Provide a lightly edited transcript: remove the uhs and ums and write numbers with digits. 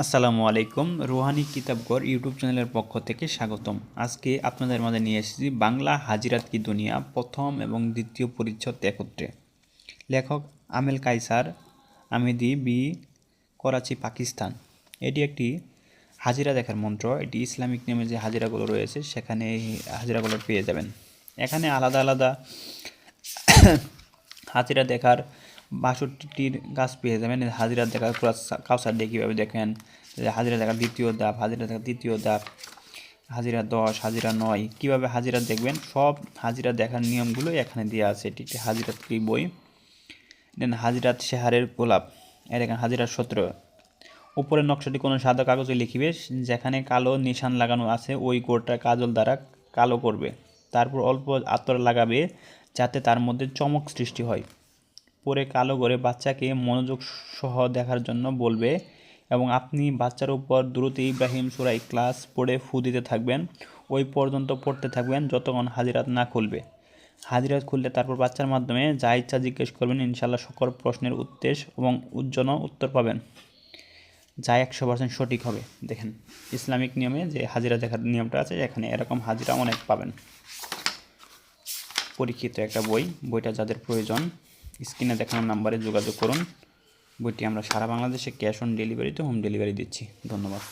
আসসালামু আলাইকুম। Rouhani কিতাবঘর YouTube চ্যানেলের পক্ষ থেকে স্বাগতম। আজকে আপনাদের মাঝে নিয়ে এসেছি বাংলা হাজিরাত কি দুনিয়া প্রথম এবং দ্বিতীয় পরিচ্ছদ একত্রে। লেখক আমেল কায়সার আহমেদি বি, করাচি, পাকিস্তান। এটি একটি হাজিরা দেখার মন্ত্র। এটি ইসলামিক নিয়মে যে হাজিরাগুলো রয়েছে সেখানে এই হাজিরাগুলো পেয়ে যাবেন। এখানে আলাদা আলাদা হাজিরা দেখার ৬২টির গাছ পেয়ে যাবেন। হাজিরা দেখার কাউসার দিয়ে কীভাবে দেখেন, হাজিরা দেখার দ্বিতীয় ধাপ, হাজিরা দেখার তৃতীয় ধাপ, হাজিরা ১০, হাজিরা ৯, কীভাবে হাজিরা দেখবেন, সব হাজিরা দেখার নিয়মগুলো এখানে দেওয়া আছে। এটি একটি হাজিরাত কি বই। দেন হাজিরাত শেহারের গোলাপ, এখানে হাজিরার ১৭। উপরের নকশাটি কোনো সাদা কাগজে লিখিবে, যেখানে কালো নিশান লাগানো আছে ওই গোড়টা কাজল দ্বারা কালো করবে, তারপর অল্প আতর লাগাবে যাতে তার মধ্যে চমক সৃষ্টি হয়। পরে কালো করে বাচ্চাকে মনোযোগ সহ দেখার জন্য বলবে এবং আপনি বাচ্চার উপর দুরূদ ইব্রাহিম সূরা ইখলাস পড়ে ফু দিতে থাকবেন। ওই পর্যন্ত পড়তে থাকবেন যতক্ষণ হাজিরাত না খুলবে। হাজিরাত খুললে তারপর বাচ্চার মাধ্যমে যা ইচ্ছা জিজ্ঞেস করবেন, ইনশাআল্লাহ সকল প্রশ্নের উদ্দেশ্য এবং উজ্জ্বল উত্তর পাবেন, যা ১০০% সঠিক হবে। দেখেন ইসলামিক নিয়মে যে হাজিরা দেখার নিয়মটা আছে, এখানে এরকম হাজিরা অনেক পাবেন। পরীক্ষিত একটা বই। বইটা যাদের প্রয়োজন স্ক্রিনে দেখানো নাম্বারে যোগাযোগ করুন। বইটি আমরা সারা বাংলাদেশে ক্যাশ অন ডেলিভারিতে হোম ডেলিভারি দিচ্ছি। ধন্যবাদ।